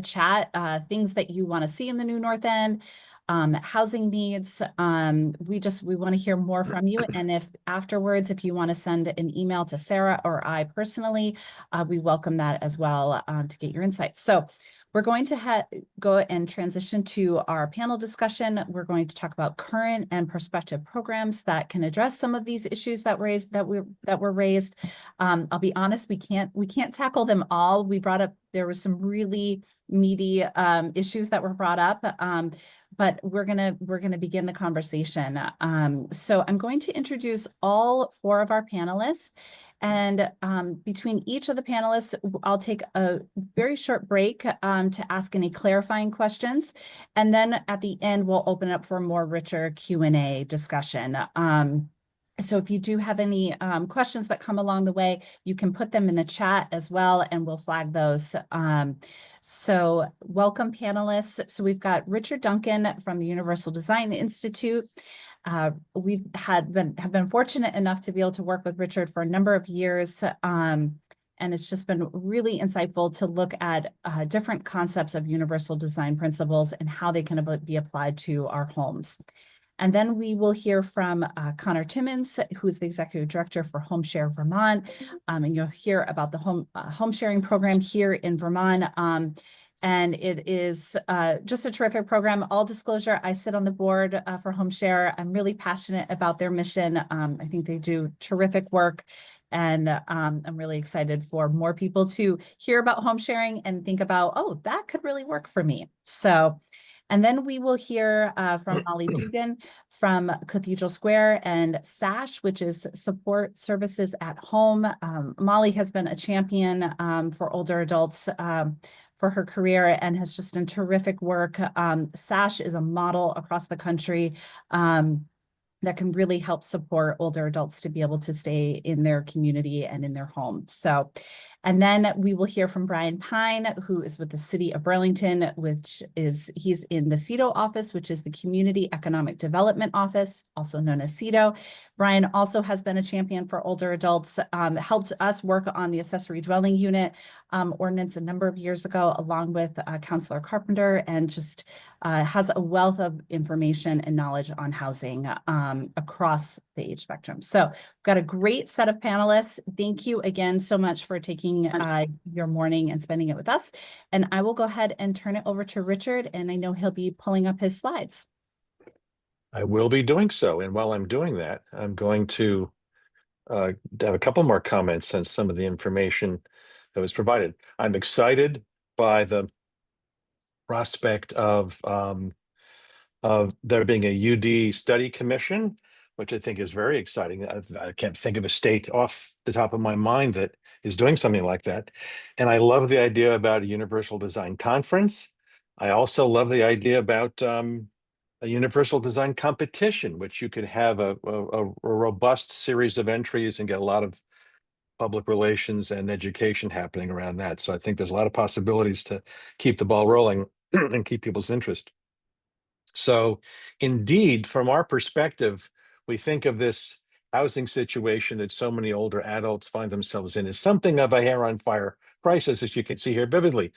chat things that you want to see in the new North End, housing needs. We want to hear more from you. And if afterwards, if you want to send an email to Sarah or I personally, we welcome that as well to get your insights. So we're going to go and transition to our panel discussion. We're going to talk about current and prospective programs that can address some of these issues that were raised. I'll be honest, we can't tackle them all. There was some really meaty issues that were brought up, but we're gonna begin the conversation. So I'm going to introduce all four of our panelists. And between each of the panelists, I'll take a very short break to ask any clarifying questions. And then at the end, we'll open up for a more richer Q&A discussion. So if you do have any questions that come along the way, you can put them in the chat as well, and we'll flag those. So welcome, panelists. So we've got Richard Duncan from the Universal Design Institute. We have been fortunate enough to be able to work with Richard for a number of years. And it's just been really insightful to look at different concepts of universal design principles and how they can be applied to our homes. And then we will hear from Connor Timmons, who's the Executive Director for HomeShare Vermont. And you'll hear about the home sharing program here in Vermont. And it is just a terrific program. All disclosure, I sit on the board for HomeShare. I'm really passionate about their mission. I think they do terrific work. And I'm really excited for more people to hear about home sharing and think about, oh, that could really work for me. So, and then we will hear from Molly Dugan from Cathedral Square and SASH, which is Support Services at Home. Molly has been a champion for older adults for her career and has just done terrific work. SASH is a model across the country that can really help support older adults to be able to stay in their community and in their home. So, and then we will hear from Brian Pine, who is with the City of Burlington, he's in the CEDO office, which is the Community Economic Development Office, also known as CEDO. Brian also has been a champion for older adults, helped us work on the accessory dwelling unit ordinance a number of years ago, along with Councilor Carpenter, and just has a wealth of information and knowledge on housing across the age spectrum. So we've got a great set of panelists. Thank you again so much for taking your morning and spending it with us. And I will go ahead and turn it over to Richard, and I know he'll be pulling up his slides. I will be doing so. And while I'm doing that, I'm going to have a couple more comments on some of the information that was provided. I'm excited by the prospect of there being a UD study commission, which I think is very exciting. I can't think of a state off the top of my mind that is doing something like that. And I love the idea about a universal design conference. I also love the idea about a universal design competition, which you could have a robust series of entries and get a lot of public relations and education happening around that. So I think there's a lot of possibilities to keep the ball rolling and keep people's interest. So indeed, from our perspective, we think of this housing situation that so many older adults find themselves in as something of a hair on fire crisis, as you can see here vividly.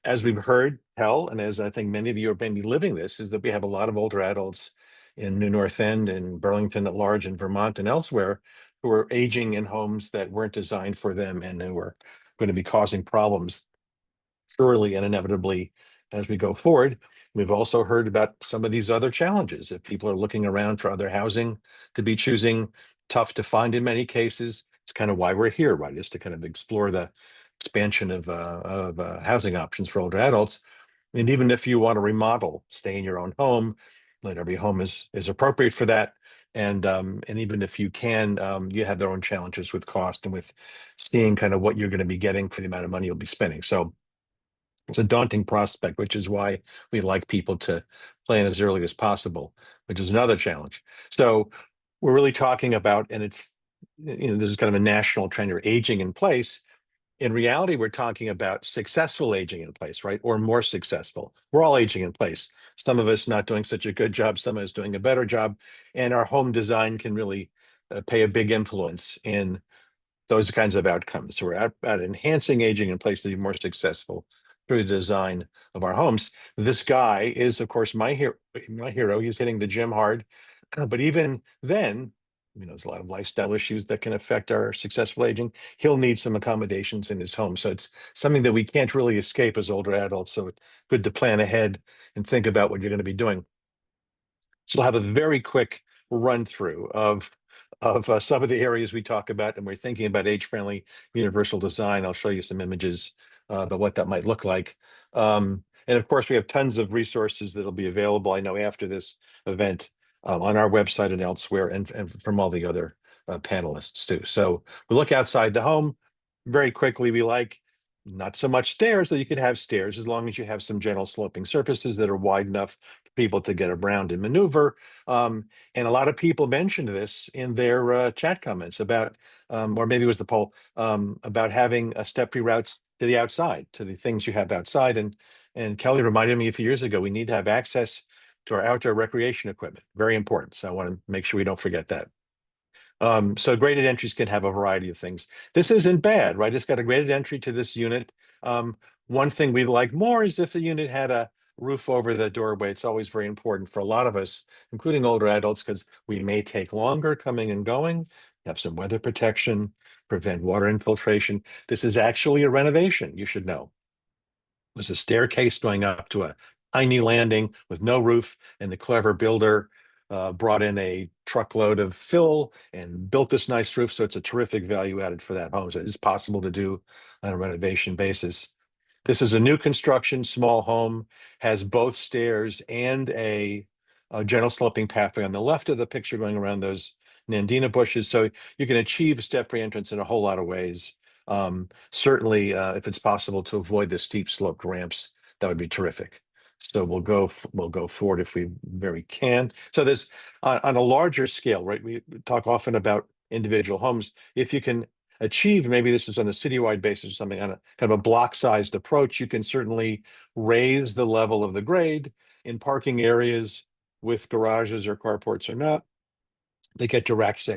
As we've heard tell, and as I think many of you are maybe living this, is that we have a lot of older adults in New North End and Burlington at large, in Vermont and elsewhere, who are aging in homes that weren't designed for them and who are going to be causing problems surely and inevitably as we go forward. We've also heard about some of these other challenges. If people are looking around for other housing to be choosing, tough to find in many cases. It's kind of why we're here, right? Is to kind of explore the expansion of housing options for older adults. And even if you want to remodel, stay in your own home, not every home is appropriate for that. And even if you can, you have their own challenges with cost and with seeing kind of what you're going to be getting for the amount of money you'll be spending. So it's a daunting prospect, which is why we like people to plan as early as possible, which is another challenge. So we're really talking about, and it's, this is kind of a national trend, or aging in place. In reality, we're talking about successful aging in place, right? Or more successful. We're all aging in place. Some of us not doing such a good job, some of us doing a better job. And our home design can really pay a big influence in those kinds of outcomes. So we're at enhancing aging in place to be more successful through the design of our homes. This guy is, of course, my hero. My hero. He's hitting the gym hard, but even then, there's a lot of lifestyle issues that can affect our successful aging. He'll need some accommodations in his home, so it's something that we can't really escape as older adults. So it's good to plan ahead and think about what you're going to be doing. So we'll have a very quick run through of some of the areas we talk about, and we're thinking about age-friendly universal design. I'll show you some images about what that might look like. And of course, we have tons of resources that'll be available, I know, after this event on our website and elsewhere, and from all the other panelists too. So we look outside the home very quickly. We like not so much stairs, that you could have stairs as long as you have some gentle sloping surfaces that are wide enough for people to get around and maneuver. And a lot of people mentioned this in their chat comments about, or maybe it was the poll, about having a step-free routes to the outside, to the things you have outside. And Kelly reminded me a few years ago, we need to have access to our outdoor recreation equipment. Very important. So I want to make sure we don't forget that. So graded entries can have a variety of things. This isn't bad, right? It's got a graded entry to this unit. One thing we'd like more is if the unit had a roof over the doorway. It's always very important for a lot of us, including older adults, because we may take longer coming and going, have some weather protection, prevent water infiltration. This is actually a renovation, you should know. It was a staircase going up to a tiny landing with no roof, and the clever builder brought in a truckload of fill and built this nice roof. So it's a terrific value added for that home. So it is possible to do on a renovation basis. This is a new construction, small home, has both stairs and a gentle sloping pathway on the left of the picture going around those Nandina bushes. So you can achieve a step-free entrance in a whole lot of ways. Certainly, if it's possible to avoid the steep sloped ramps, that would be terrific. So we'll go forward if we very can. So there's on a larger scale, right? We talk often about individual homes. If you can achieve, maybe this is on a citywide basis or something, on a kind of a block-sized approach, you can certainly raise the level of the grade in parking areas with garages or carports or not. They get direct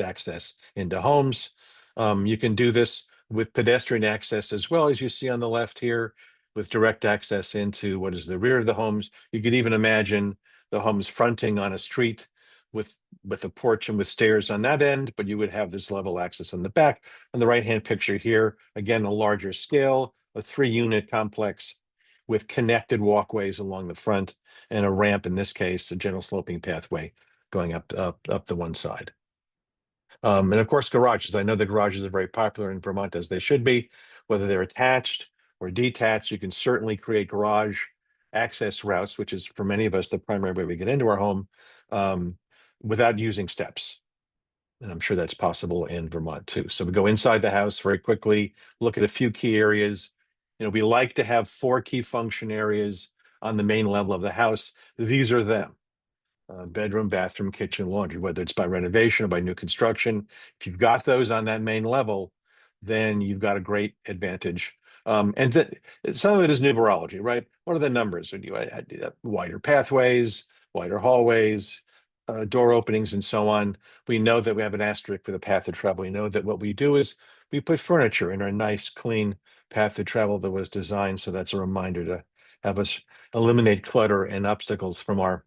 access into homes. You can do this with pedestrian access as well, as you see on the left here, with direct access into what is the rear of the homes. You could even imagine the homes fronting on a street with a porch and with stairs on that end, but you would have this level access on the back. On the right-hand picture here, again, a larger scale, a 3-unit complex with connected walkways along the front and a ramp, in this case, a gentle sloping pathway going up the one side. And of course, garages. I know the garages are very popular in Vermont, as they should be, whether they're attached or detached. You can certainly create garage access routes, which is for many of us the primary way we get into our home, without using steps. And I'm sure that's possible in Vermont too. So we go inside the house very quickly, look at a few key areas. We like to have 4 key function areas on the main level of the house. These are them. Bedroom, bathroom, kitchen, laundry, whether it's by renovation or by new construction. If you've got those on that main level, then you've got a great advantage. And some of it is numerology, right? What are the numbers? Wider pathways, wider hallways, door openings, and so on. We know that we have an asterisk for the path of travel. We know that what we do is we put furniture in our nice, clean path of travel that was designed. So that's a reminder to have us eliminate clutter and obstacles from our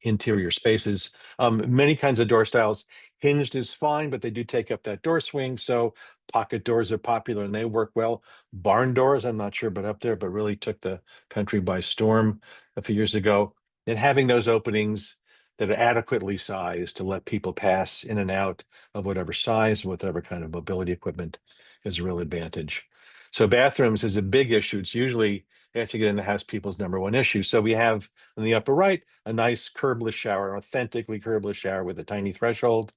interior spaces. Many kinds of door styles. Hinged is fine, but they do take up that door swing. So pocket doors are popular and they work well. Barn doors, I'm not sure, but up there, but really took the country by storm a few years ago. And having those openings that are adequately sized to let people pass in and out of whatever size, whatever kind of mobility equipment is a real advantage. So bathrooms is a big issue. It's usually after you get in the house, people's number one issue. So we have on the upper right, a nice curbless shower, authentically curbless shower with a tiny threshold.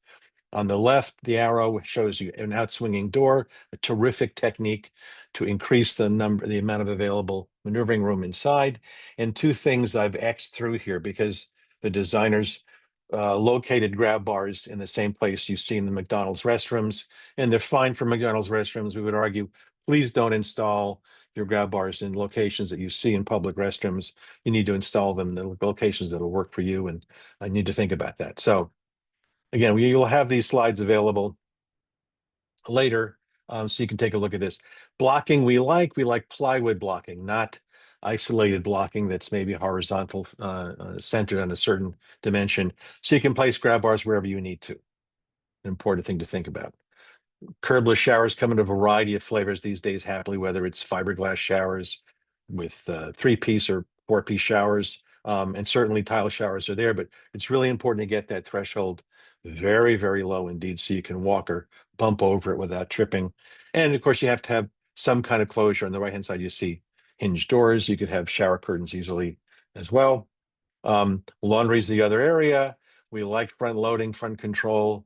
On the left, the arrow shows you an outswinging door, a terrific technique to increase the amount of available maneuvering room inside. And 2 things I've X'd through here because the designers located grab bars in the same place you see in the McDonald's restrooms, and they're fine for McDonald's restrooms. We would argue, please don't install your grab bars in locations that you see in public restrooms. You need to install them in the locations that will work for you, and I need to think about that. So again, we will have these slides available later. So you can take a look at this. Blocking we like plywood blocking, not isolated blocking that's maybe horizontal, centered on a certain dimension. So you can place grab bars wherever you need to. An important thing to think about. Curbless showers come in a variety of flavors these days, happily, whether it's fiberglass showers with 3-piece or 4-piece showers. And certainly tile showers are there, but it's really important to get that threshold very, very low indeed, so you can walk or bump over it without tripping. And of course, you have to have some kind of closure. On the right-hand side, you see hinged doors. You could have shower curtains easily as well. Laundry is the other area. We like front loading, front control,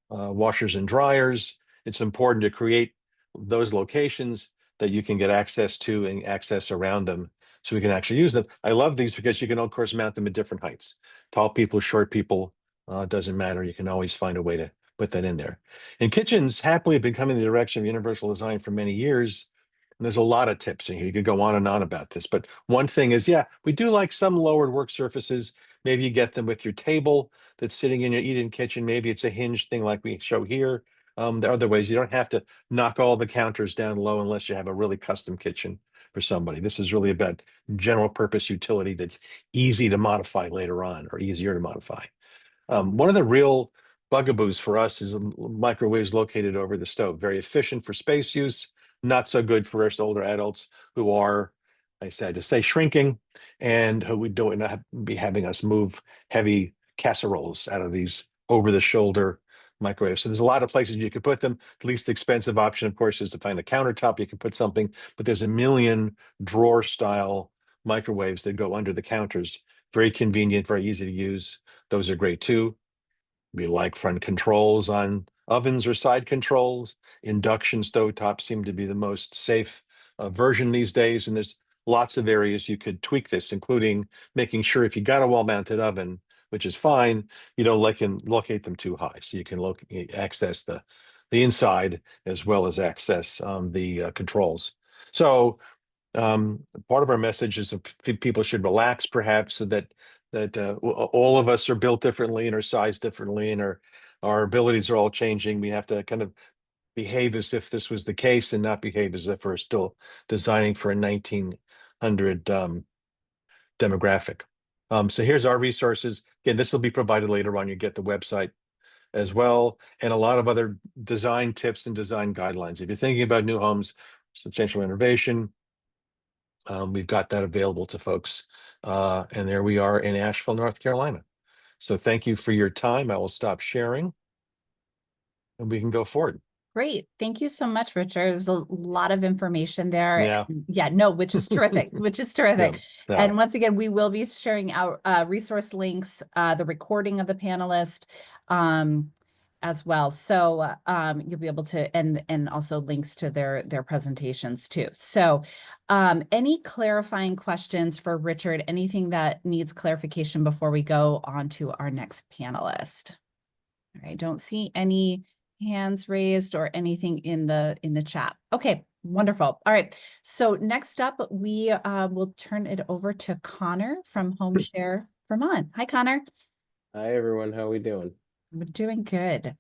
washers and dryers. It's important to create those locations that you can get access to and access around them so we can actually use them. I love these because you can, of course, mount them at different heights. Tall people, short people, doesn't matter. You can always find a way to put that in there. And kitchens happily have been coming in the direction of universal design for many years. And there's a lot of tips in here. You could go on and on about this. But one thing is, yeah, we do like some lowered work surfaces. Maybe you get them with your table that's sitting in your eat-in kitchen. Maybe it's a hinged thing like we show here. There are other ways. You don't have to knock all the counters down low unless you have a really custom kitchen for somebody. This is really about general purpose utility that's easy to modify later on, or easier to modify. One of the real bugaboos for us is microwaves located over the stove. Very efficient for space use, not so good for us older adults who are, I said to say, shrinking, and who we don't not be having us move heavy casseroles out of these over-the-shoulder microwaves. So there's a lot of places you could put them. The least expensive option, of course, is to find a countertop. You can put something, but there's a million drawer-style microwaves that go under the counters. Very convenient, very easy to use. Those are great too. We like front controls on ovens or side controls. Induction stovetops seem to be the most safe version these days. And there's lots of areas you could tweak this, including making sure if you got a wall-mounted oven, which is fine, you don't locate them too high. So you can access the inside as well as access the controls. So part of our message is that people should relax, perhaps, so that all of us are built differently and are sized differently, and our abilities are all changing. We have to kind of behave as if this was the case and not behave as if we're still designing for a 1900 demographic. So here's our resources. Again, this will be provided later on. You get the website as well, and a lot of other design tips and design guidelines. If you're thinking about new homes, substantial renovation, we've got that available to folks. And there we are in Asheville, North Carolina. So thank you for your time. I will stop sharing and we can go forward. Great. Thank you so much, Richard. There's a lot of information there. Yeah. Yeah, no, which is terrific, which is terrific. Yeah. And once again, we will be sharing our resource links, the recording of the panelist as well. So you'll be able to, and also links to their presentations too. So any clarifying questions for Richard, anything that needs clarification before we go on to our next panelist? All right, don't see any hands raised or anything in the chat. Okay, wonderful. All right, so next up, we will turn it over to Connor from HomeShare Vermont. Hi, Connor. Hi, everyone. How are we doing? We're doing good.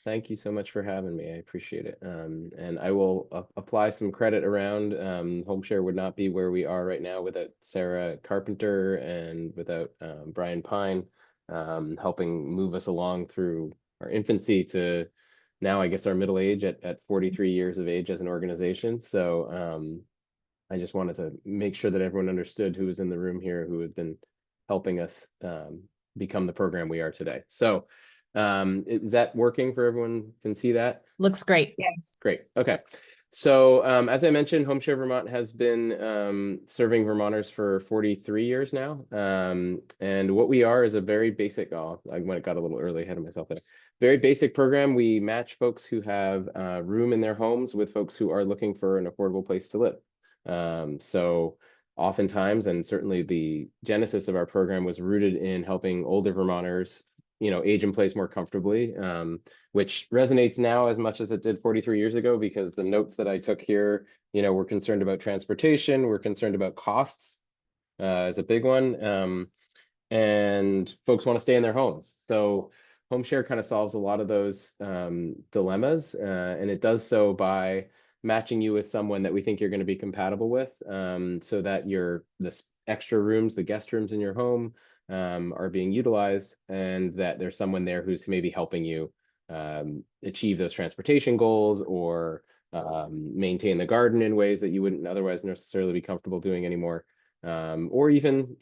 Thank you so much for having me. I appreciate it. And I will apply some credit around. HomeShare would not be where we are right now without Sarah Carpenter and without Brian Pine helping move us along through our infancy to now, I guess, our middle age at 43 years of age as an organization. So I just wanted to make sure that everyone understood who was in the room here, who had been helping us become the program we are today. So is that working for everyone? Can see that? Looks great. Yes. Great. Okay. So as I mentioned, HomeShare Vermont has been serving Vermonters for 43 years now. And what we are is a very basic, I got a little early ahead of myself there. Very basic program. We match folks who have room in their homes with folks who are looking for an affordable place to live. So oftentimes, and certainly the genesis of our program was rooted in helping older Vermonters, age in place more comfortably, which resonates now as much as it did 43 years ago, because the notes that I took here, we're concerned about transportation, we're concerned about costs is a big one, and folks want to stay in their homes. So HomeShare kind of solves a lot of those dilemmas, and it does so by matching you with someone that we think you're going to be compatible with, so that the extra rooms, the guest rooms in your home, are being utilized, and that there's someone there who's maybe helping you achieve those transportation goals, or maintain the garden in ways that you wouldn't otherwise necessarily be comfortable doing anymore, or even,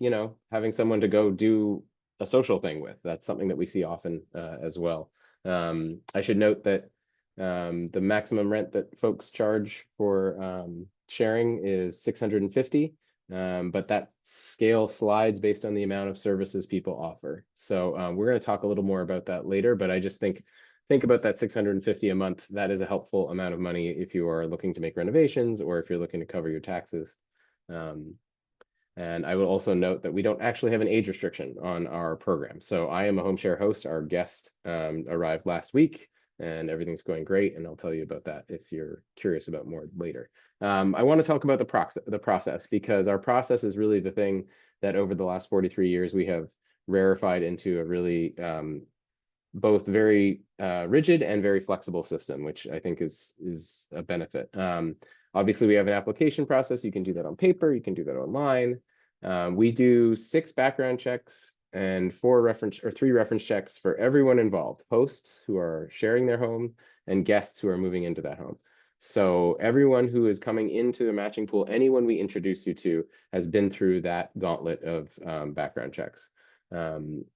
having someone to go do a social thing with. That's something that we see often as well. I should note that the maximum rent that folks charge for sharing is $650, but that scale slides based on the amount of services people offer. So we're going to talk a little more about that later, but I just think about that $650 a month. That is a helpful amount of money if you are looking to make renovations, or if you're looking to cover your taxes. And I will also note that we don't actually have an age restriction on our program. So I am a HomeShare host. Our guest arrived last week, and everything's going great. And I'll tell you about that if you're curious about more later. I want to talk about the process, because our process is really the thing that over the last 43 years we have rarefied into a really both very rigid and very flexible system, which I think is a benefit. Obviously, we have an application process. You can do that on paper. You can do that online. We do 6 background checks and 3 reference checks for everyone involved: hosts who are sharing their home, and guests who are moving into that home. So everyone who is coming into the matching pool, anyone we introduce you to, has been through that gauntlet of background checks.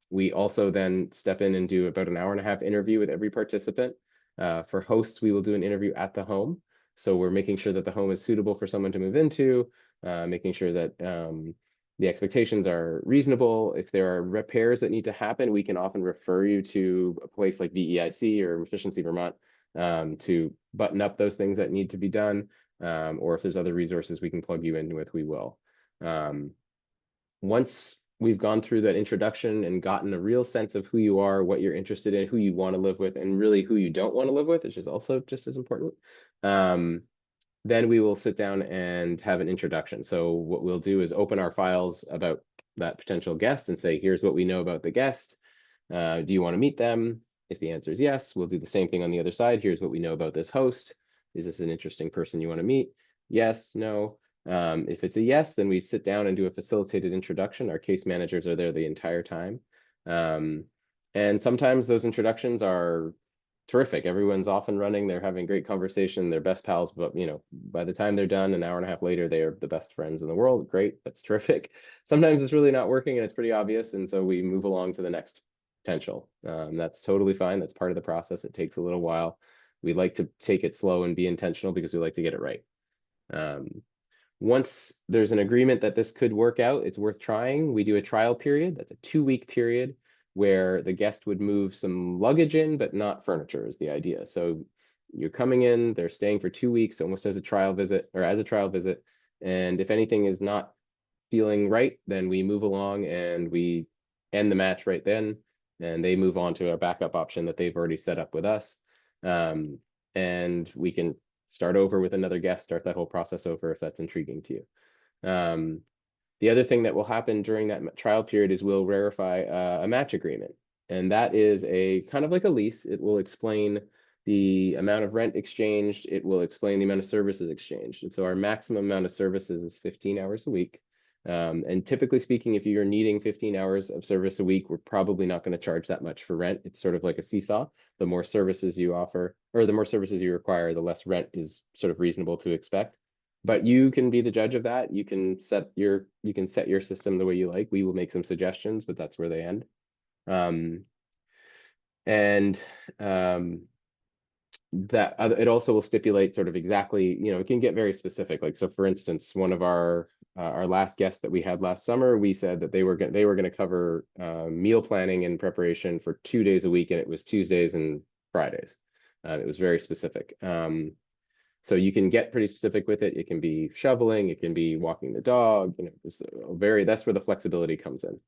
We also then step in and do about an 1.5-hour interview with every participant. For hosts, we will do an interview at the home. So we're making sure that the home is suitable for someone to move into, making sure that the expectations are reasonable. If there are repairs that need to happen, we can often refer you to a place like VEIC or Efficiency Vermont to button up those things that need to be done. Or if there's other resources we can plug you in with, we will. Once we've gone through that introduction and gotten a real sense of who you are, what you're interested in, who you want to live with, and really who you don't want to live with, which is also just as important, then we will sit down and have an introduction. So what we'll do is open our files about that potential guest and say, here's what we know about the guest. Do you want to meet them? If the answer is yes, we'll do the same thing on the other side. Here's what we know about this host. Is this an interesting person you want to meet? Yes, no. If it's a yes, then we sit down and do a facilitated introduction. Our case managers are there the entire time. And sometimes those introductions are terrific. Everyone's off and running. They're having great conversation. They're best pals, but by the time they're done, an 1.5 hours later, they are the best friends in the world. Great, that's terrific. Sometimes it's really not working and it's pretty obvious, and so we move along to the next potential. That's totally fine. That's part of the process. It takes a little while. We like to take it slow and be intentional because we like to get it right. Once there's an agreement that this could work out, it's worth trying, we do a trial period. That's a 2-week period where the guest would move some luggage in, but not furniture is the idea. So you're coming in, they're staying for 2 weeks, almost as a trial visit. And if anything is not feeling right, then we move along and we end the match right then. And they move on to a backup option that they've already set up with us. And we can start over with another guest, start that whole process over if that's intriguing to you. The other thing that will happen during that trial period is we'll verify a match agreement. And that is a kind of like a lease. It will explain the amount of rent exchanged. It will explain the amount of services exchanged. And so our maximum amount of services is 15 hours a week. And typically speaking, if you're needing 15 hours of service a week, we're probably not going to charge that much for rent. It's sort of like a seesaw. The more services you offer, or the more services you require, the less rent is sort of reasonable to expect. But you can be the judge of that. You can set your system the way you like. We will make some suggestions, but that's where they end. That it also will stipulate sort of exactly, it can get very specific. Like, so for instance, one of our last guests that we had last summer, we said that they were going to cover meal planning and preparation for 2 days a week, and it was Tuesdays and Fridays. It was very specific. So you can get pretty specific with it. It can be shoveling, it can be walking the dog, that's where the flexibility comes in.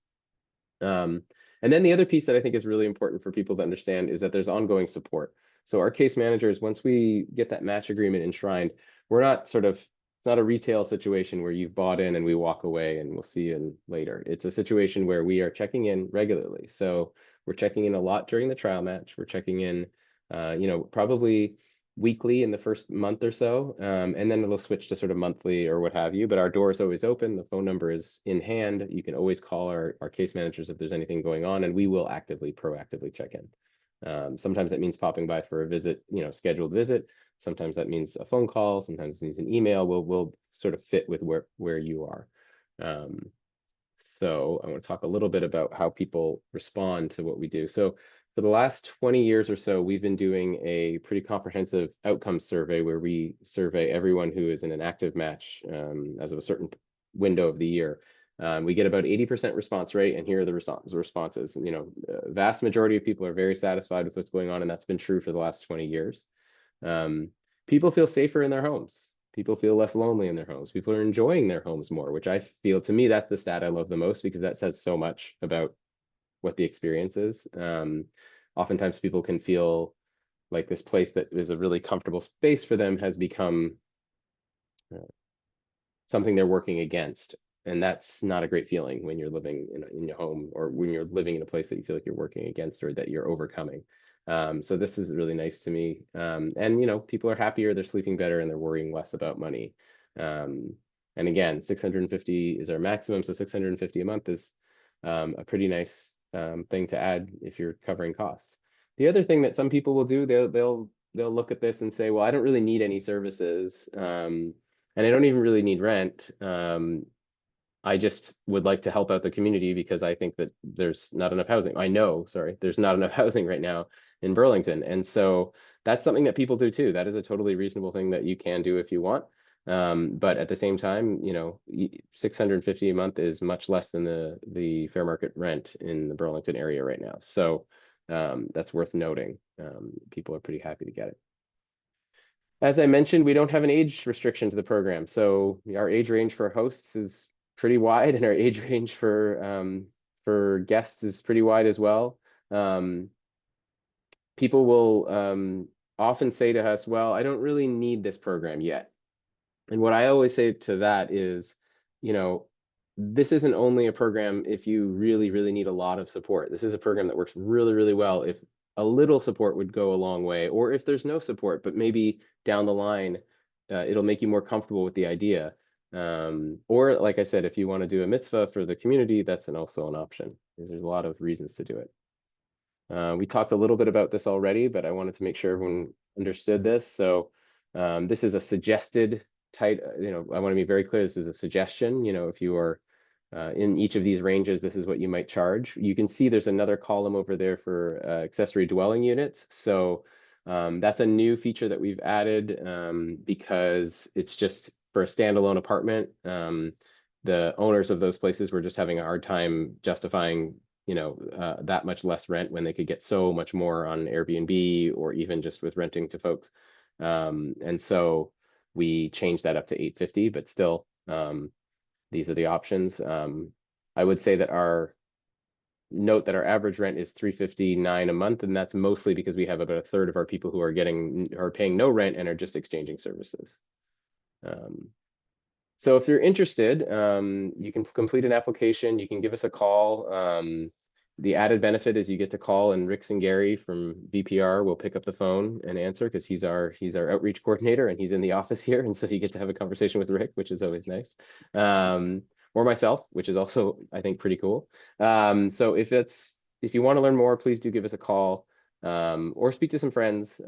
And then the other piece that I think is really important for people to understand is that there's ongoing support. So our case managers, once we get that match agreement enshrined, it's not a retail situation where you've bought in and we walk away and we'll see you later. It's a situation where we are checking in regularly. So We're checking in a lot during the trial match. We're checking in, probably weekly in the first month or so, and then it'll switch to sort of monthly or what have you. But our door is always open. The phone number is in hand. You can always call our case managers if there's anything going on, and we will proactively check in. Sometimes that means popping by for a visit, scheduled visit. Sometimes that means a phone call. Sometimes it means an email. We'll sort of fit with where you are. So I want to talk a little bit about how people respond to what we do. So for the last 20 years or so, we've been doing a pretty comprehensive outcomes survey where we survey everyone who is in an active match as of a certain window of the year. We get about 80% response rate, and here are the responses. Vast majority of people are very satisfied with what's going on, and that's been true for the last 20 years. People feel safer in their homes. People feel less lonely in their homes. People are enjoying their homes more, which I feel, to me, that's the stat I love the most, because that says so much about what the experience is. Oftentimes people can feel like this place that is a really comfortable space for them has become something they're working against. And that's not a great feeling when you're living in your home, or when you're living in a place that you feel like you're working against or that you're overcoming. So this is really nice to me. And people are happier, they're sleeping better, and they're worrying less about money. And again, 650 is our maximum. So 650 a month is a pretty nice thing to add if you're covering costs. The other thing that some people will do, they'll look at this and say, well, I don't really need any services, and I don't even really need rent. I just would like to help out the community because I think that there's not enough housing. There's not enough housing right now in Burlington. And so that's something that people do too. That is a totally reasonable thing that you can do if you want. But at the same time, 650 a month is much less than the fair market rent in the Burlington area right now. So that's worth noting. People are pretty happy to get it. As I mentioned, we don't have an age restriction to the program. So our age range for hosts is pretty wide, and our age range for guests is pretty wide as well. People will often say to us, well, I don't really need this program yet. And what I always say to that is, this isn't only a program if you really, really need a lot of support. This is a program that works really, really well if a little support would go a long way, or if there's no support, but maybe down the line, it'll make you more comfortable with the idea. Or like I said, if you want to do a mitzvah for the community, that's also an option, because there's a lot of reasons to do it. We talked a little bit about this already, but I wanted to make sure everyone understood this. So this is a suggested I want to be very clear, this is a suggestion. If you are in each of these ranges, this is what you might charge. You can see there's another column over there for accessory dwelling units. So that's a new feature that we've added because it's just for a standalone apartment. The owners of those places were just having a hard time justifying that much less rent when they could get so much more on Airbnb, or even just with renting to folks. And so we changed that up to $850, but still, these are the options. I would say that our average rent is $359 a month, and that's mostly because we have about a third of our people who are paying no rent and are just exchanging services. So if you're interested, you can complete an application. You can give us a call. The added benefit is you get to call, and Rick and Gary from VPR will pick up the phone and answer, because he's our outreach coordinator, and he's in the office here, and so you get to have a conversation with Rick, which is always nice. Or myself, which is also, I think, pretty cool. So if you want to learn more, please do give us a call, or speak to some friends.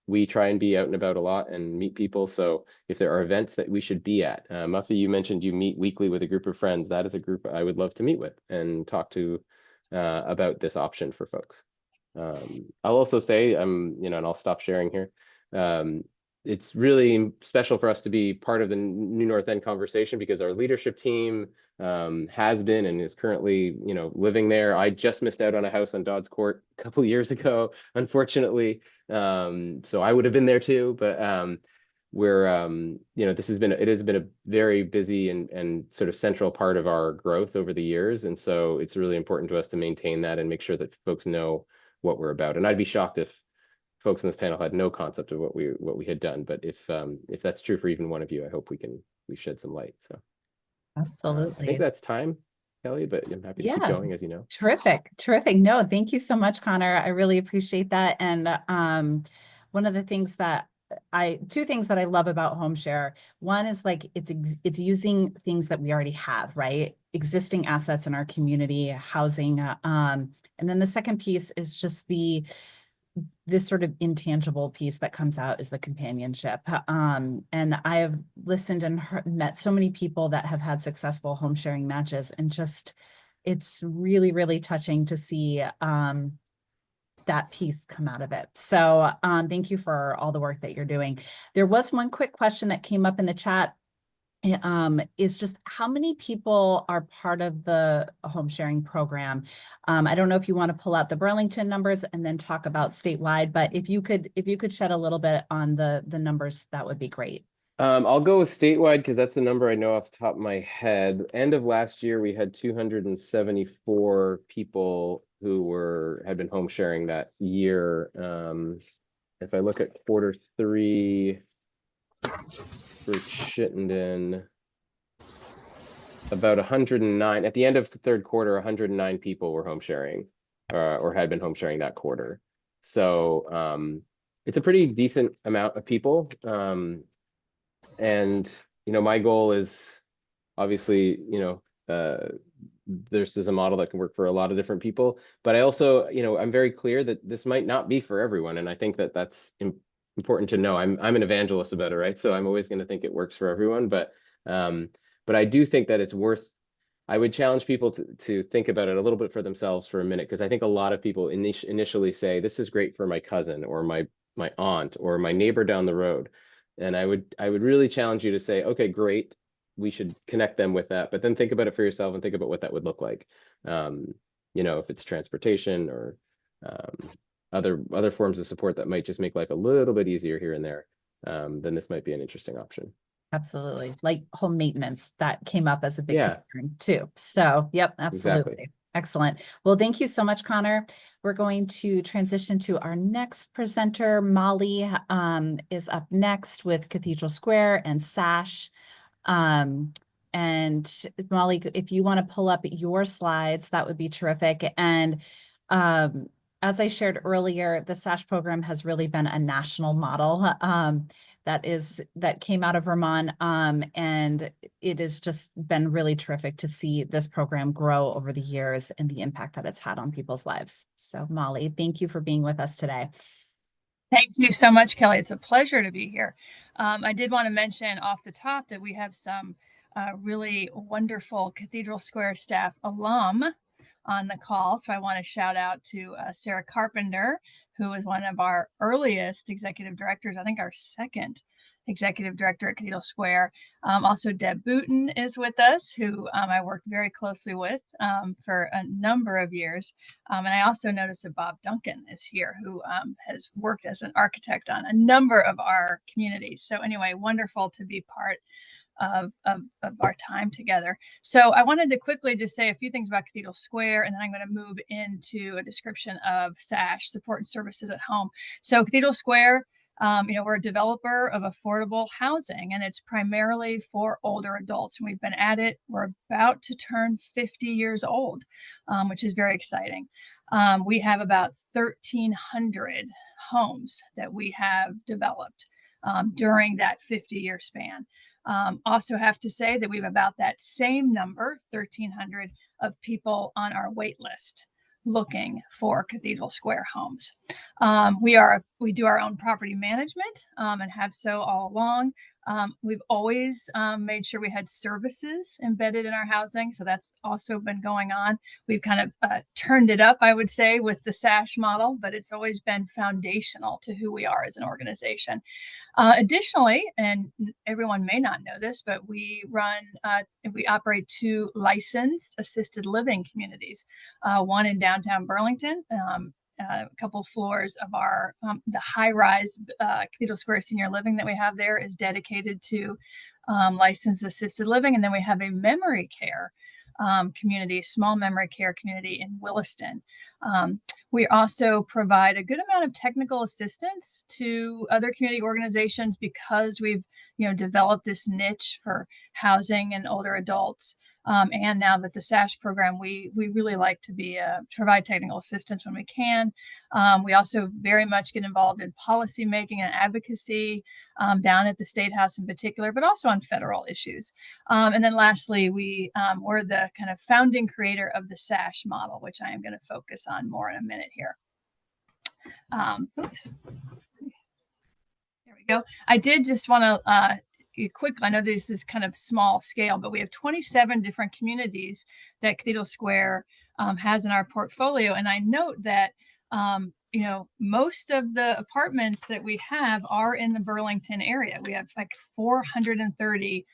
We try and be out and about a lot and meet people. So if there are events that we should be at, Muffy, you mentioned you meet weekly with a group of friends. That is a group I would love to meet with and talk to about this option for folks. I'll also say, and I'll stop sharing here. It's really special for us to be part of the New North End conversation, because our leadership team has been and is currently, living there. I just missed out on a house on Dodds Court a couple years ago, unfortunately. So I would have been there too, but it has been a very busy and sort of central part of our growth over the years. And so it's really important to us to maintain that and make sure that folks know what we're about. And I'd be shocked if folks in this panel had no concept of what we had done. But if that's true for even one of you, I hope we shed some light. So Absolutely. I think that's time. Kelly, but I'm happy to keep Yeah. going, as you know. Terrific. Terrific. No, thank you so much, Connor. I really appreciate that. And one of the things that two things that I love about HomeShare, one is like it's using things that we already have, right? Existing assets in our community, housing. And then the second piece is just this sort of intangible piece that comes out is the companionship. And I have listened and met so many people that have had successful home sharing matches, and just, it's really, really touching to see that piece come out of it. So thank you for all the work that you're doing. There was one quick question that came up in the chat. Is just how many people are part of the home sharing program? I don't know if you want to pull out the Burlington numbers and then talk about statewide, but if you could shed a little bit on the numbers, that would be great. I'll go with statewide because that's the number I know off the top of my head. End of last year, we had 274 people who had been home sharing that year. If I look at Q3 for Chittenden, about 109 at the end of the third quarter, 109 people were home sharing or had been home sharing that quarter. So it's a pretty decent amount of people. And my goal is obviously, this is a model that can work for a lot of different people, but I also, I'm very clear that this might not be for everyone. And I think that that's important to know. I'm an evangelist about it, right? So I'm always going to think it works for everyone, but I do think that it's worth, I would challenge people to think about it a little bit for themselves for a minute, because I think a lot of people initially say, this is great for my cousin or my aunt or my neighbor down the road. And I would really challenge you to say, okay, great, we should connect them with that, but then think about it for yourself and think about what that would look like. If it's transportation or other forms of support that might just make life a little bit easier here and there, then this might be an interesting option. Absolutely. Like home maintenance, that came up as a big Yeah. concern too. So, yep, absolutely. Exactly. Excellent. Well, thank you so much, Connor. We're going to transition to our next presenter. Molly is up next with Cathedral Square and SASH. And Molly, if you want to pull up your slides, that would be terrific. And as I shared earlier, the SASH program has really been a national model that came out of Vermont. And it has just been really terrific to see this program grow over the years and the impact that it's had on people's lives. So Molly, thank you for being with us today. Thank you so much, Kelly. It's a pleasure to be here. I did want to mention off the top that we have some really wonderful Cathedral Square staff alum on the call. So I want to shout out to Sarah Carpenter, who is one of our earliest executive directors, I think our second executive director at Cathedral Square. Also, Deb Booten is with us, who I worked very closely with for a number of years. And I also noticed that Bob Duncan is here, who has worked as an architect on a number of our communities. So anyway, wonderful to be part of our time together. So I wanted to quickly just say a few things about Cathedral Square, and then I'm going to move into a description of SASH, support and services at home. So Cathedral Square, we're a developer of affordable housing, and it's primarily for older adults. And we've been at it. We're about to turn 50 years old, which is very exciting. We have about 1,300 homes that we have developed during that 50-year span. Also have to say that we have about that same number, 1,300, of people on our wait list looking for Cathedral Square homes. We do our own property management and have so all along. We've always made sure we had services embedded in our housing. So that's also been going on. We've kind of turned it up, I would say, with the SASH model, but it's always been foundational to who we are as an organization. Additionally, and everyone may not know this, but we operate 2 licensed assisted living communities, one in downtown Burlington, a couple floors of our the high-rise Cathedral Square Senior Living that we have there is dedicated to licensed assisted living. And then we have a memory care community, small memory care community in Williston. We also provide a good amount of technical assistance to other community organizations because we've, developed this niche for housing and older adults. And now with the SASH program, we really like to provide technical assistance when we can. We also very much get involved in policy making and advocacy down at the State House in particular, but also on federal issues. And then lastly, we're the kind of founding creator of the SASH model, which I am going to focus on more in a minute here. Oops. There we go. I did just want to quickly, I know this is kind of small scale, but we have 27 different communities that Cathedral Square has in our portfolio. And I note that, most of the apartments that we have are in the Burlington area. We have like 430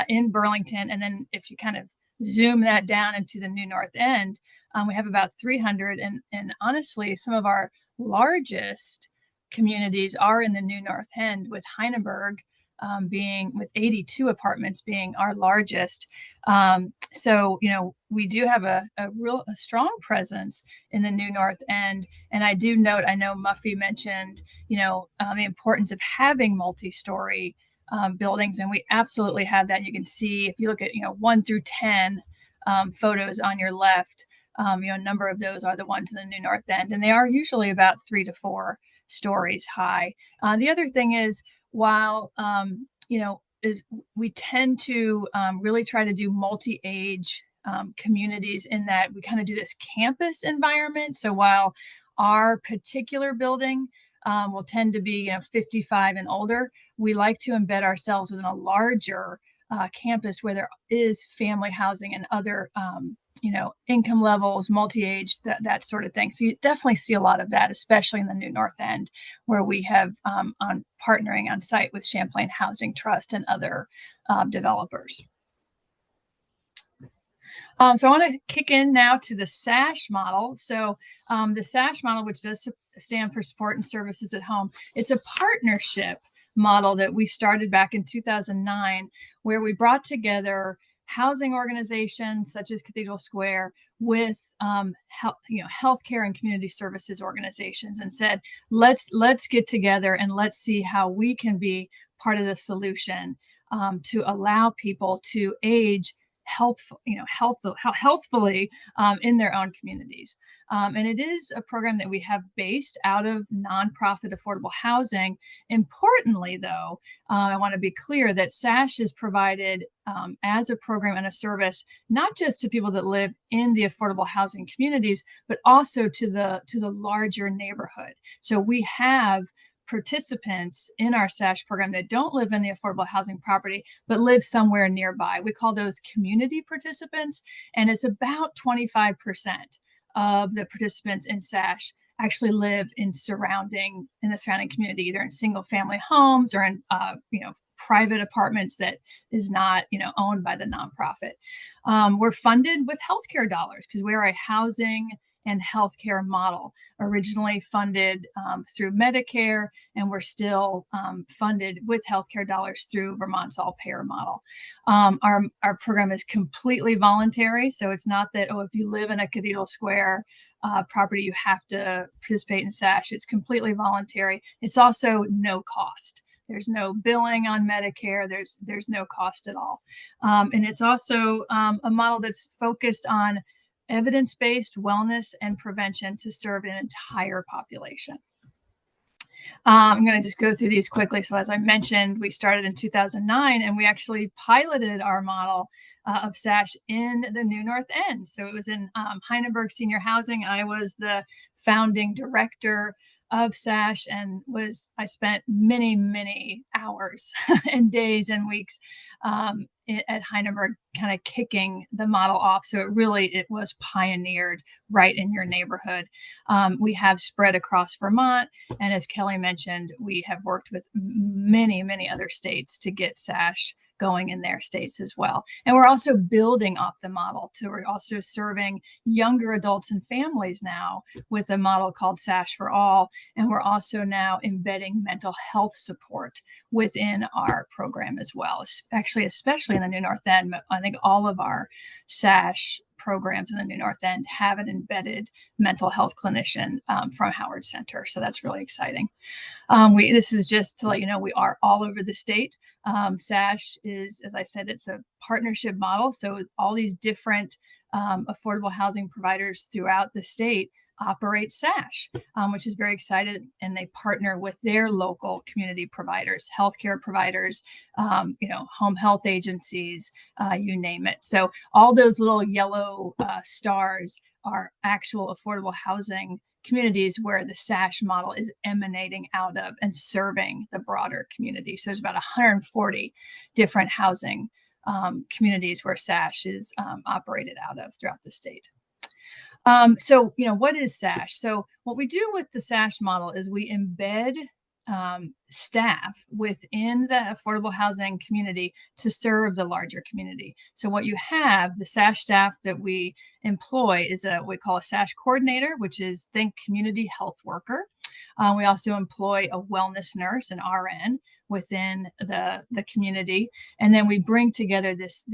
in Burlington. And then if you kind of zoom that down into the New North End, we have about 300. And honestly, some of our largest communities are in the New North End, with Heineberg with 82 apartments being our largest. So, we do have a strong presence in the New North End. And I do note, I know Muffy mentioned, the importance of having multi-story buildings. And we absolutely have that. You can see if you look at, 1 through 10 photos on your left, a number of those are the ones in the New North End, and they are usually about 3 to 4 stories high. The other thing is, while, we tend to really try to do multi-age communities in that we kind of do this campus environment. So while our particular building will tend to be 55 and older, we like to embed ourselves within a larger campus where there is family housing and other income levels, multi-age, that sort of thing. So you definitely see a lot of that, especially in the New North End, where we have on partnering on site with Champlain Housing Trust and other developers. So I want to kick in now to the SASH model. So the SASH model, which does stand for Support and Services at Home, it's a partnership model that we started back in 2009, where we brought together housing organizations such as Cathedral Square with healthcare and community services organizations, and said, let's get together and let's see how we can be part of the solution to allow people to age healthfully in their own communities. And it is a program that we have based out of nonprofit affordable housing. Importantly, though, I want to be clear that SASH is provided as a program and a service, not just to people that live in the affordable housing communities, but also to the larger neighborhood. So we have participants in our SASH program that don't live in the affordable housing property, but live somewhere nearby. We call those community participants, and it's about 25% of the participants in SASH actually live in the surrounding community, either in single family homes or in private apartments that is not owned by the nonprofit. We're funded with healthcare dollars because we are a housing and healthcare model, originally funded through Medicare, and we're still funded with healthcare dollars through Vermont's all-payer model. Our program is completely voluntary, so it's not that, if you live in a Cathedral Square property, you have to participate in SASH. It's completely voluntary. It's also no cost. There's no billing on Medicare. There's no cost at all. And it's also a model that's focused on evidence-based wellness and prevention to serve an entire population. I'm going to just go through these quickly. So as I mentioned, we started in 2009, and we actually piloted our model of SASH in the New North End. So it was in Heineberg Senior Housing. I was the founding director of SASH, and I spent many, many hours and days and weeks at Heineberg kind of kicking the model off. So it was pioneered right in your neighborhood. We have spread across Vermont. And as Kelly mentioned, we have worked with many, many other states to get SASH going in their states as well. And we're also building off the model. So we're also serving younger adults and families now with a model called SASH for All. And we're also now embedding mental health support within our program as well. Actually, especially in the New North End, I think all of our SASH programs in the New North End have an embedded mental health clinician from Howard Center. So that's really exciting. This is just to let you know, we are all over the state. SASH is, as I said, it's a partnership model. So all these different affordable housing providers throughout the state operate SASH, which is very exciting. And they partner with their local community providers, healthcare providers, home health agencies, you name it. So all those little yellow stars are actual affordable housing communities where the SASH model is emanating out of and serving the broader community. So there's about 140 different housing communities where SASH is operated out of throughout the state. So, what is SASH? So what we do with the SASH model is we embed staff within the affordable housing community to serve the larger community. So what you have, the SASH staff that we employ is what we call a SASH coordinator, which is think community health worker. We also employ a wellness nurse, an RN, within the community. And then we bring together this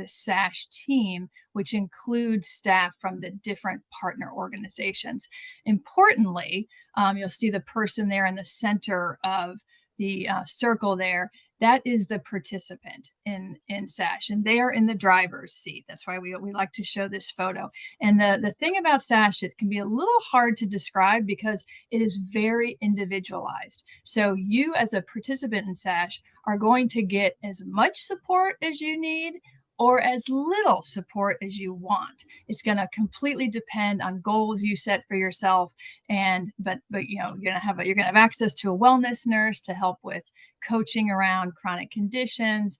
SASH team, which includes staff from the different partner organizations. Importantly, you'll see the person there in the center of the circle there. That is the participant in SASH, and they are in the driver's seat. That's why we like to show this photo. And the thing about SASH, it can be a little hard to describe because it is very individualized. So you as a participant in SASH are going to get as much support as you need or as little support as you want. It's going to completely depend on goals you set for yourself. But you're going to have access to a wellness nurse to help with coaching around chronic conditions,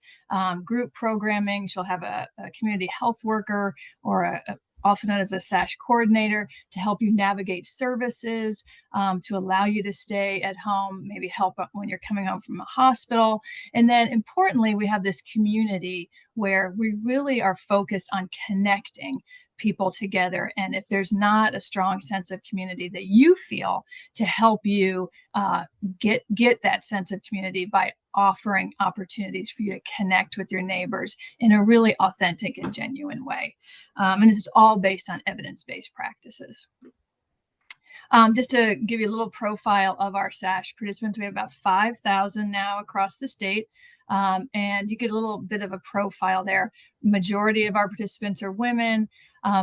group programming. She'll have a community health worker or also known as a SASH coordinator to help you navigate services, to allow you to stay at home, maybe help when you're coming home from a hospital. And then importantly, we have this community where we really are focused on connecting people together. And if there's not a strong sense of community that you feel, to help you get that sense of community by offering opportunities for you to connect with your neighbors in a really authentic and genuine way. And this is all based on evidence-based practices. Just to give you a little profile of our SASH participants, we have about 5,000 now across the state. And you get a little bit of a profile there. Majority of our participants are women.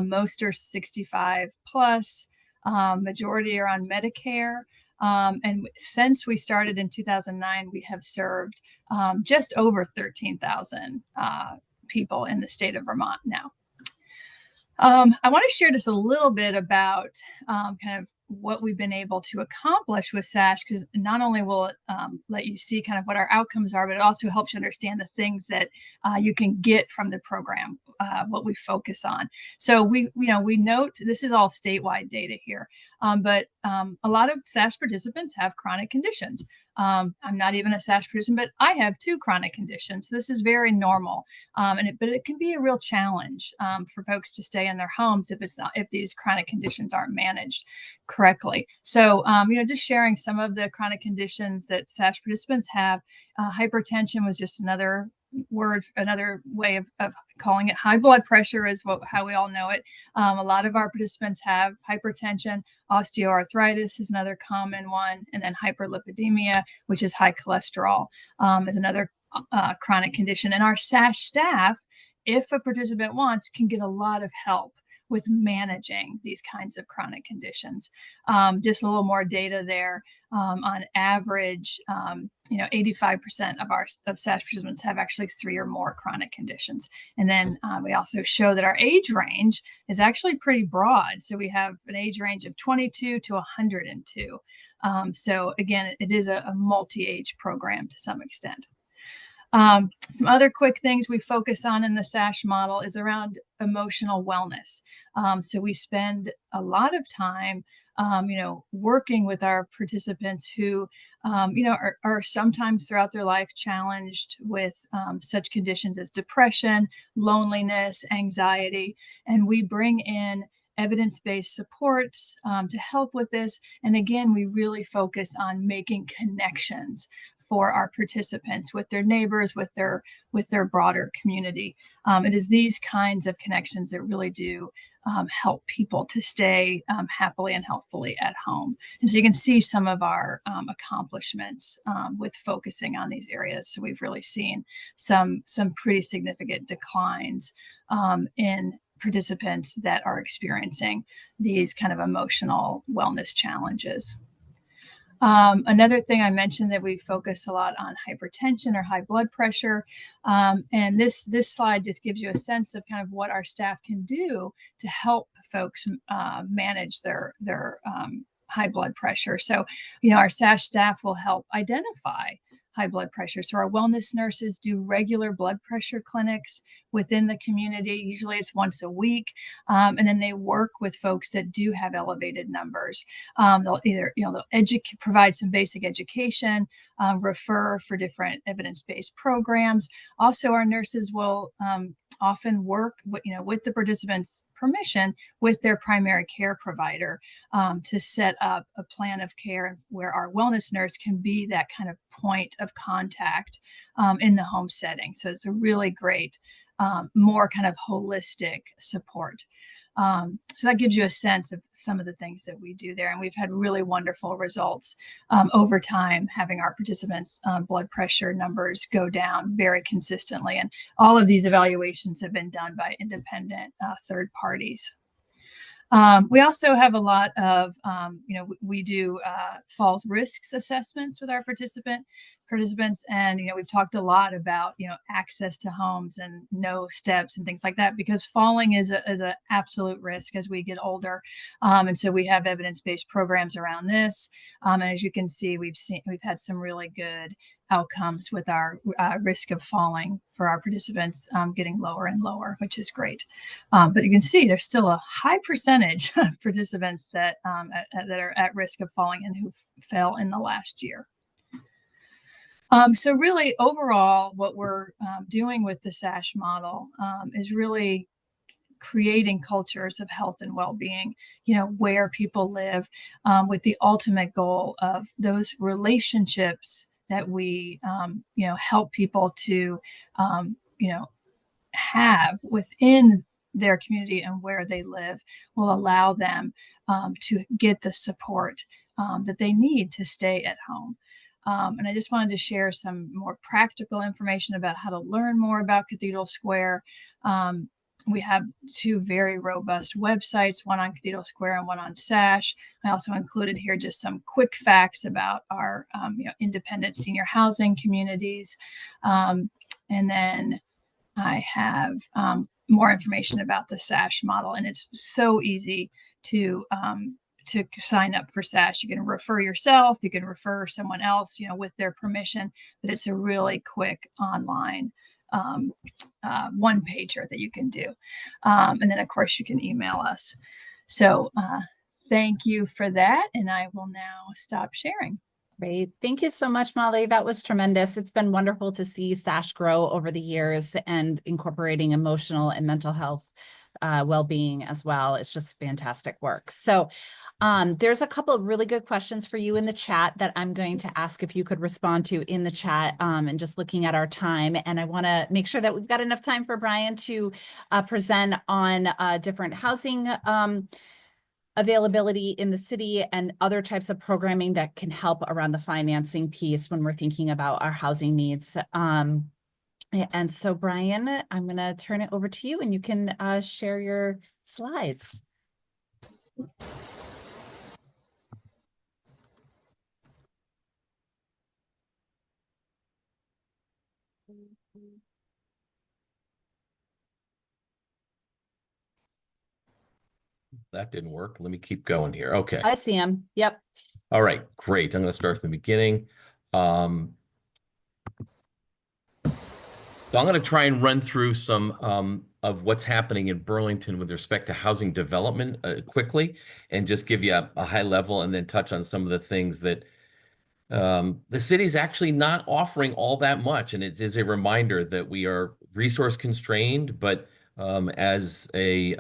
Most are 65 plus. Majority are on Medicare. And since we started in 2009, we have served just over 13,000 people in the state of Vermont now. I want to share just a little bit about kind of what we've been able to accomplish with SASH, because not only will it let you see kind of what our outcomes are, but it also helps you understand the things that you can get from the program, what we focus on. So we note this is all statewide data here, but a lot of SASH participants have chronic conditions. I'm not even a SASH participant, but I have 2 chronic conditions. So this is very normal, but it can be a real challenge for folks to stay in their homes if these chronic conditions aren't managed correctly. So just sharing some of the chronic conditions that SASH participants have. Hypertension was just another way of calling it. High blood pressure is how we all know it. A lot of our participants have hypertension. Osteoarthritis is another common one. And then hyperlipidemia, which is high cholesterol, is another chronic condition. And our SASH staff, if a participant wants, can get a lot of help with managing these kinds of chronic conditions. Just a little more data there. On average, 85% of SASH participants have actually 3 or more chronic conditions. And then we also show that our age range is actually pretty broad. So we have an age range of 22 to 102. So again, it is a multi-age program to some extent. Some other quick things we focus on in the SASH model is around emotional wellness. So we spend a lot of time, working with our participants who, are sometimes throughout their life challenged with such conditions as depression, loneliness, anxiety, and we bring in evidence-based supports to help with this. And again, we really focus on making connections for our participants with their neighbors, with their broader community. It is these kinds of connections that really do help people to stay happily and healthfully at home. And so you can see some of our accomplishments with focusing on these areas. So we've really seen some pretty significant declines in participants that are experiencing these kind of emotional wellness challenges. Another thing I mentioned that we focus a lot on hypertension or high blood pressure. And this slide just gives you a sense of kind of what our staff can do to help folks manage their high blood pressure. So, our SASH staff will help identify high blood pressure. So our wellness nurses do regular blood pressure clinics within the community. Usually it's once a week. And then they work with folks that do have elevated numbers. They'll either, they'll provide some basic education, refer for different evidence-based programs. Also, our nurses will often work with the participants' permission with their primary care provider to set up a plan of care where our wellness nurse can be that kind of point of contact in the home setting. So it's a really great, more kind of holistic support. So that gives you a sense of some of the things that we do there. And we've had really wonderful results over time, having our participants' blood pressure numbers go down very consistently. And all of these evaluations have been done by independent third parties. We also have a lot of, we do falls risks assessments with our participants. And, we've talked a lot about, access to homes and no steps and things like that, because falling is an absolute risk as we get older. And so we have evidence-based programs around this. And as you can see, we've had some really good outcomes with our risk of falling for our participants getting lower and lower, which is great. But you can see there's still a high percentage of participants that are at risk of falling and who fell in the last year. So really, overall, what we're doing with the SASH model is really creating cultures of health and well-being, where people live, with the ultimate goal of those relationships that we, help people to, have within their community and where they live will allow them to get the support that they need to stay at home. And I just wanted to share some more practical information about how to learn more about Cathedral Square. We have two very robust websites, one on Cathedral Square and one on SASH. I also included here just some quick facts about our independent senior housing communities. And then I have more information about the SASH model, and it's so easy to sign up for SASH. You can refer yourself, you can refer someone else, with their permission, but it's a really quick online one pager that you can do. And then of course you can email us. So thank you for that. And I will now stop sharing. Great. Thank you so much, Molly. That was tremendous. It's been wonderful to see SASH grow over the years and incorporating emotional and mental health well-being as well. It's just fantastic work. So there's a couple of really good questions for you in the chat that I'm going to ask if you could respond to in the chat, and just looking at our time. And I want to make sure that we've got enough time for Brian to present on different housing availability in the city and other types of programming that can help around the financing piece when we're thinking about our housing needs. And so, Brian, I'm going to turn it over to you and you can share your slides. That didn't work. Let me keep going here. Okay. I see him. Yep. All right, great. I'm going to start from the beginning. So I'm going to try and run through some of what's happening in Burlington with respect to housing development quickly, and just give you a high level, and then touch on some of the things that the city's actually not offering all that much. And it is a reminder that we are resource constrained, but as a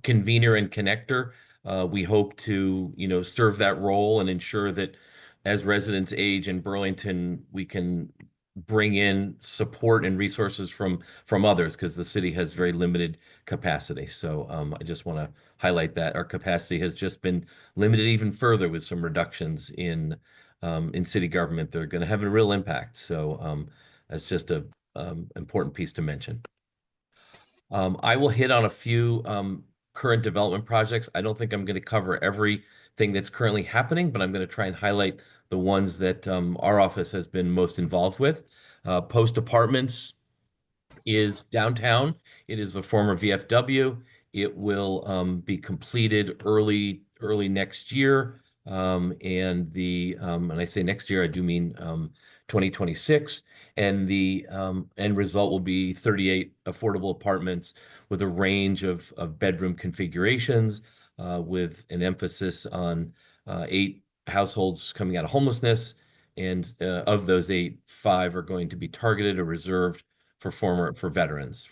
convener and connector, we hope to, serve that role and ensure that as residents age in Burlington, we can bring in support and resources from others, because the city has very limited capacity. So I just want to highlight that our capacity has just been limited even further with some reductions in city government. They're going to have a real impact. So that's just a important piece to mention. I will hit on a few current development projects. I don't think I'm going to cover everything that's currently happening, but I'm going to try and highlight the ones that our office has been most involved with. Post Apartments is downtown. It is a former VFW. It will be completed early next year. And I say next year, I do mean 2026. And the end result will be 38 affordable apartments with a range of bedroom configurations, with an emphasis on 8 households coming out of homelessness. And of those 8, 5 are going to be targeted or reserved for veterans.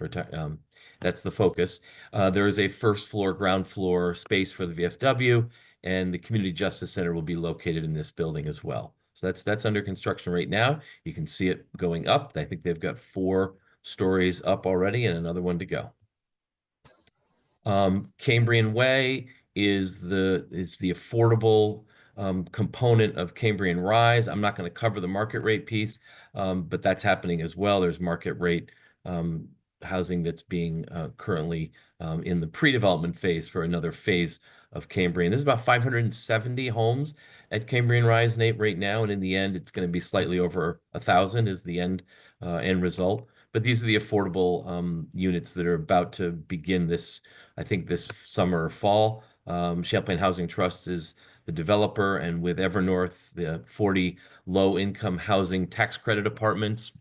That's the focus. There is a first floor, ground floor space for the VFW, and the Community Justice Center will be located in this building as well. So that's under construction right now. You can see it going up. I think they've got 4 stories up already and another one to go. Cambrian Way is the affordable component of Cambrian Rise. I'm not going to cover the market rate piece, but that's happening as well. There's market rate housing that's being currently in the pre-development phase for another phase of Cambrian. There's about 570 homes at Cambrian Rise, Nate, right now, and in the end, it's going to be slightly over 1,000 is the end result. But these are the affordable units that are about to begin I think this summer or fall. Champlain Housing Trust is the developer, and with Evernorth, the 40 low-income housing tax credit apartments,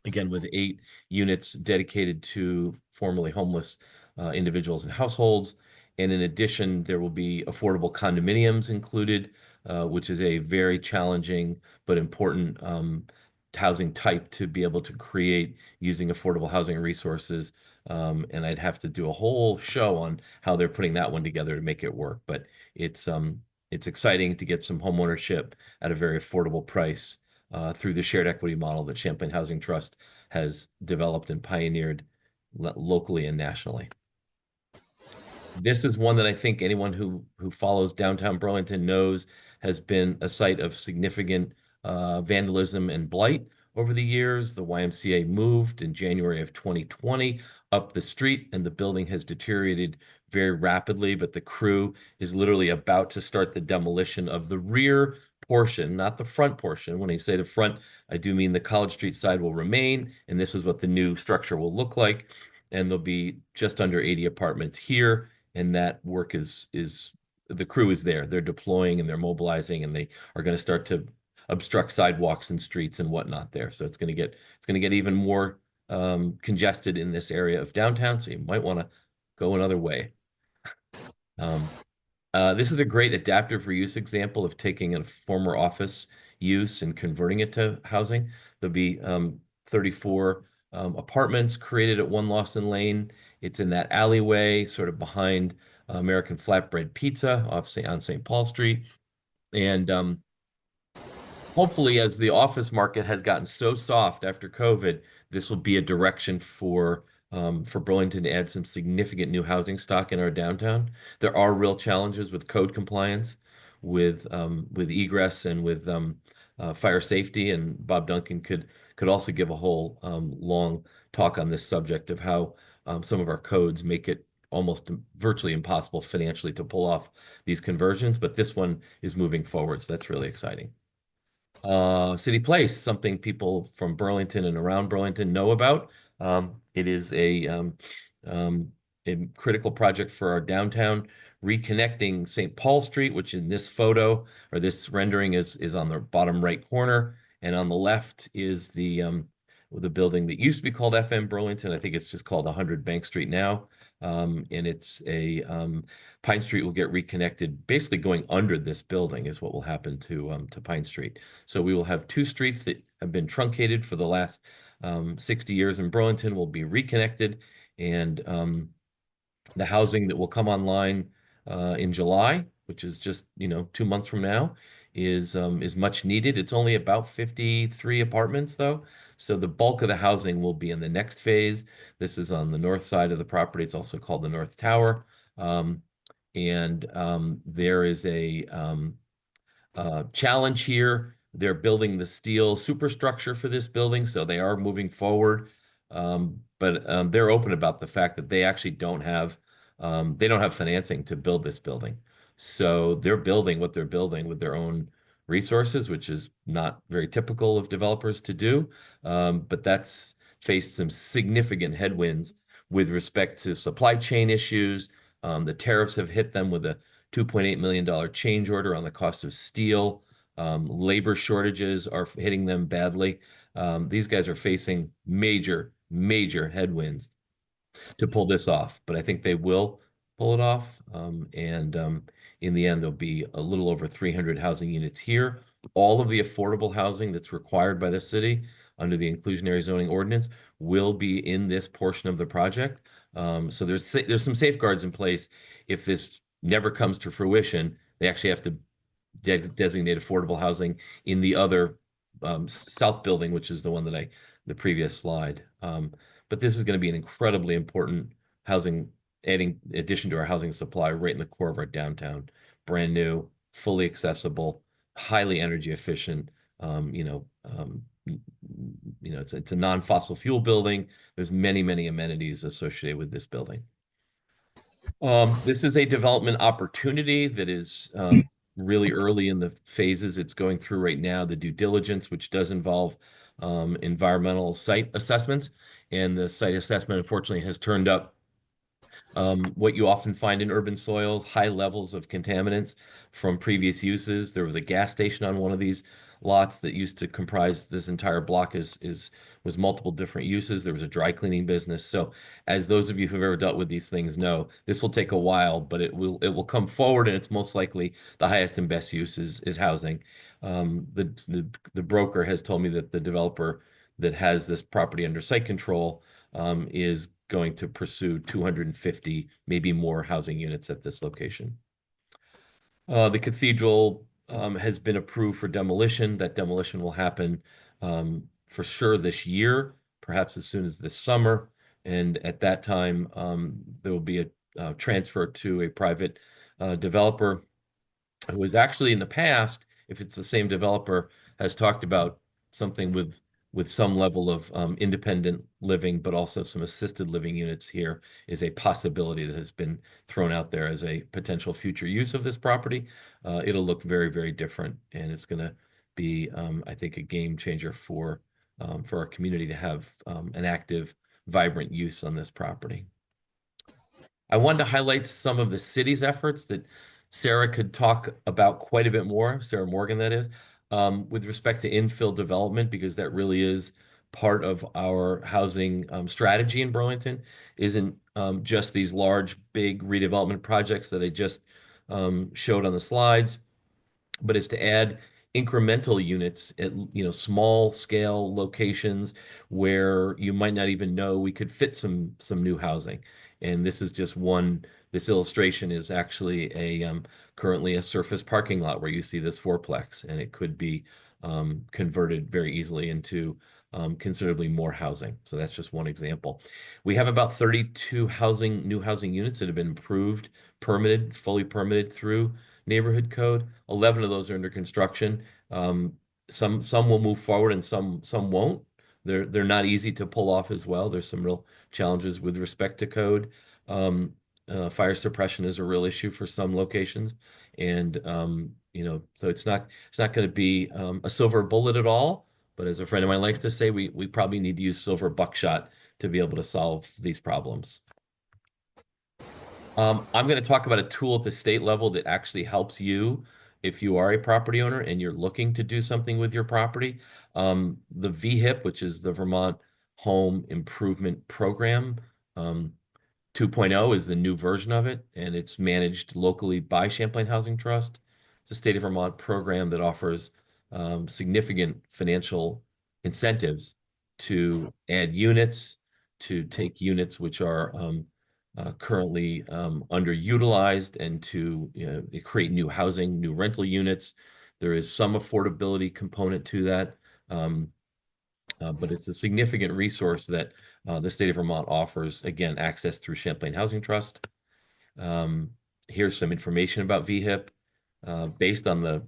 again, with 8 units dedicated to formerly homeless individuals and households. And in addition, there will be affordable condominiums included, which is a very challenging but important housing type to be able to create using affordable housing resources. And I'd have to do a whole show on how they're putting that one together to make it work. But it's exciting to get some homeownership at a very affordable price through the shared equity model that Champlain Housing Trust has developed and pioneered locally and nationally. This is one that I think anyone who follows downtown Burlington knows has been a site of significant vandalism and blight over the years. The YMCA moved in January of 2020 up the street, and the building has deteriorated very rapidly, but the crew is literally about to start the demolition of the rear portion, not the front portion. When I say the front, I do mean the College Street side will remain, and this is what the new structure will look like. And there'll be just under 80 apartments here, and that work is the crew is there. They're deploying and they're mobilizing, and they are going to start to obstruct sidewalks and streets and whatnot there. So it's going to get even more congested in this area of downtown. So you might want to go another way. This is a great adaptive reuse example of taking a former office use and converting it to housing. There'll be 34 apartments created at 1 Lawson Lane. It's in that alleyway, sort of behind American Flatbread Pizza on St. Paul Street. And hopefully, as the office market has gotten so soft after COVID, this will be a direction for Burlington to add some significant new housing stock in our downtown. There are real challenges with code compliance, with egress, and with fire safety. And Bob Duncan could also give a whole long talk on this subject of how some of our codes make it almost virtually impossible financially to pull off these conversions. But this one is moving forward, so that's really exciting. City Place, something people from Burlington and around Burlington know about. It is a critical project for our downtown, reconnecting St. Paul Street, which in this photo or this rendering is on the bottom right corner, and on the left is the with a building that used to be called FM Burlington. I think it's just called 100 Bank Street now. And it's a Pine Street will get reconnected, basically going under this building is what will happen to Pine Street. So we will have two streets that have been truncated for the last 60 years in Burlington will be reconnected, and the housing that will come online in July, which is just 2 months from now, is much needed. It's only about 53 apartments though, so the bulk of the housing will be in the next phase. This is on the north side of the property. It's also called the North Tower, and there is a challenge here. They're building the steel superstructure for this building, so they are moving forward. But they're open about the fact that they actually don't have financing to build this building. So they're building what they're building with their own resources, which is not very typical of developers to do. But that's faced some significant headwinds with respect to supply chain issues. The tariffs have hit them with a $2.8 million change order on the cost of steel. Labor shortages are hitting them badly. These guys are facing major headwinds to pull this off, but I think they will pull it off. In the end, there'll be a little over 300 housing units here. All of the affordable housing that's required by the city under the inclusionary zoning ordinance will be in this portion of the project. So there's some safeguards in place. If this never comes to fruition, they actually have to designate affordable housing in the other south building, which is the one that the previous slide. But this is going to be an incredibly important housing addition to our housing supply right in the core of our downtown. Brand new, fully accessible, highly energy efficient. It's a non-fossil fuel building. There's many amenities associated with this building. This is a development opportunity that is really early in the phases it's going through right now, the due diligence, which does involve environmental site assessments. And the site assessment, unfortunately, has turned up what you often find in urban soils, high levels of contaminants from previous uses. There was a gas station on one of these lots that used to comprise this entire block was multiple different uses. There was a dry cleaning business. So as those of you who've ever dealt with these things know, this will take a while, but it will come forward, and it's most likely the highest and best use is housing. The broker has told me that the developer that has this property under site control is going to pursue 250, maybe more housing units at this location. The cathedral has been approved for demolition. That demolition will happen for sure this year, perhaps as soon as this summer. And at that time, there will be a transfer to a private developer who was actually in the past, if it's the same developer, has talked about something with some level of independent living, but also some assisted living units here is a possibility that has been thrown out there as a potential future use of this property. It'll look very different, and it's going to be, I think, a game changer for our community to have an active, vibrant use on this property. I wanted to highlight some of the city's efforts that Sarah could talk about quite a bit more, Sarah Morgan, that is, with respect to infill development, because that really is part of our housing strategy in Burlington. Isn't just these large, big redevelopment projects that I just showed on the slides, but is to add incremental units at small scale locations where you might not even know we could fit some new housing. And this is just one. This illustration is actually currently a surface parking lot where you see this fourplex, and it could be converted very easily into considerably more housing. So that's just one example. We have about 32 new housing units that have been approved, fully permitted through neighborhood code. 11 of those are under construction. Some will move forward and some won't. They're not easy to pull off as well. There's some real challenges with respect to code. Fire suppression is a real issue for some locations, and so it's not going to be a silver bullet at all. But as a friend of mine likes to say, we probably need to use silver buckshot to be able to solve these problems. I'm going to talk about a tool at the state level that actually helps you if you are a property owner and you're looking to do something with your property. The VHIP, which is the Vermont Home Improvement Program, 2.0 is the new version of it, and it's managed locally by Champlain Housing Trust. It's a state of Vermont program that offers significant financial incentives to add units, to take units which are currently underutilized, and to create new housing, new rental units. There is some affordability component to that, but it's a significant resource that the state of Vermont offers, again, access through Champlain Housing Trust. Here's some information about VHIP. Based on the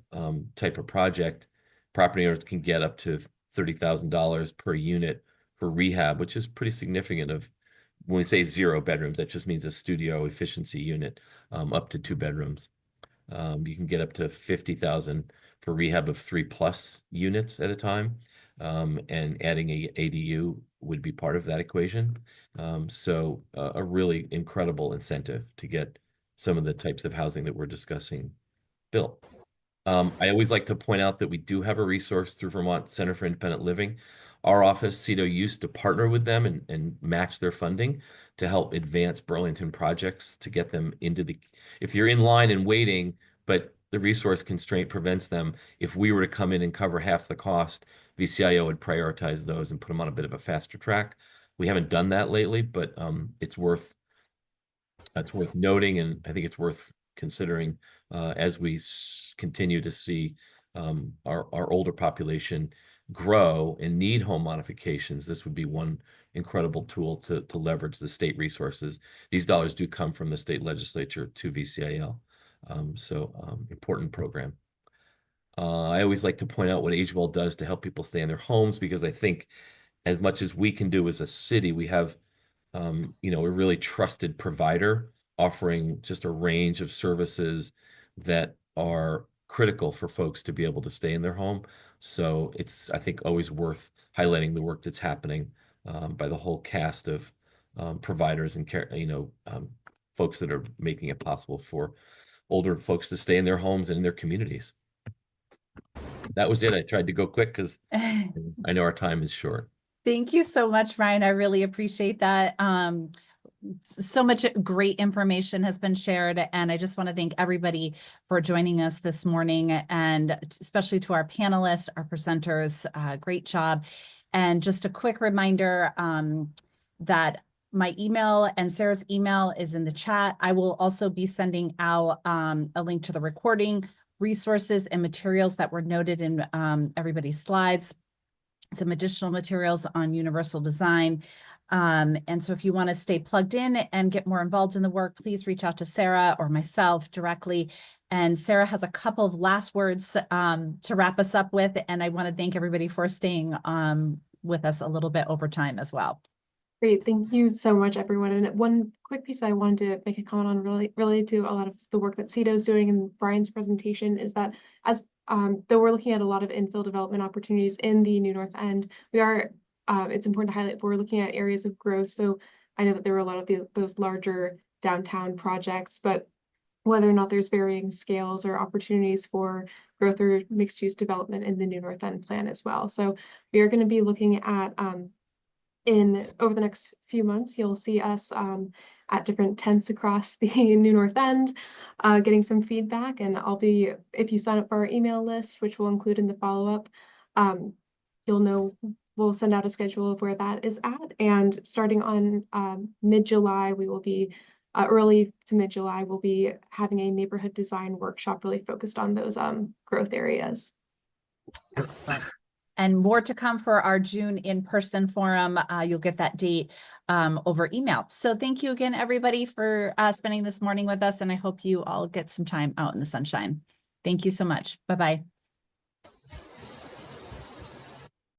type of project, property owners can get up to $30,000 per unit for rehab, which is pretty significant. When we say 0 bedrooms, that just means a studio efficiency unit, up to 2 bedrooms. You can get up to $50,000 for rehab of 3+ units at a time. And adding a ADU would be part of that equation. So a really incredible incentive to get some of the types of housing that we're discussing built. I always like to point out that we do have a resource through Vermont Center for Independent Living. Our office, CEDO, used to partner with them and match their funding to help advance Burlington projects, to get them into if you're in line and waiting, but the resource constraint prevents them, if we were to come in and cover half the cost, VCIO would prioritize those and put them on a bit of a faster track. We haven't done that lately, but it's worth noting, and I think it's worth considering as we continue to see our older population grow and need home modifications. This would be one incredible tool to leverage the state resources. These dollars do come from the state legislature to VCIL. Important program. I always like to point out what AgeWell does to help people stay in their homes, because I think as much as we can do as a city, we have a really trusted provider offering just a range of services that are critical for folks to be able to stay in their home. So it's, I think, always worth highlighting the work that's happening by the whole cast of providers and care, folks that are making it possible for older folks to stay in their homes and in their communities. That was it. I tried to go quick because I know our time is short. Thank you so much, Ryan. I really appreciate that. So much great information has been shared, and I just want to thank everybody for joining us this morning, and especially to our panelists, our presenters. Great job. And just a quick reminder that my email and Sarah's email is in the chat. I will also be sending out a link to the recording, resources, and materials that were noted in everybody's slides, some additional materials on universal design. And so if you want to stay plugged in and get more involved in the work, please reach out to Sarah or myself directly. And Sarah has a couple of last words to wrap us up with. And I want to thank everybody for staying with us a little bit over time as well. Great, thank you so much, everyone. And one quick piece I wanted to make a comment on related to a lot of the work that CEDO is doing in Brian's presentation is that as though we're looking at a lot of infill development opportunities in the New North End, we are, it's important to highlight, we're looking at areas of growth. So I know that there were a lot of those larger downtown projects, but whether or not there's varying scales or opportunities for growth or mixed use development in the New North End plan as well. So we are going to be looking at over the next few months, you'll see us at different tents across the New North End, getting some feedback. And if you sign up for our email list, which we'll include in the follow-up, you'll know we'll send out a schedule of where that is at. And starting on mid-July, we will be, early to mid-July, we'll be having a neighborhood design workshop really focused on those growth areas. Excellent. And more to come for our June in-person forum. You'll get that date over email. So thank you again, everybody, for spending this morning with us. And I hope you all get some time out in the sunshine. Thank you so much. Bye-bye.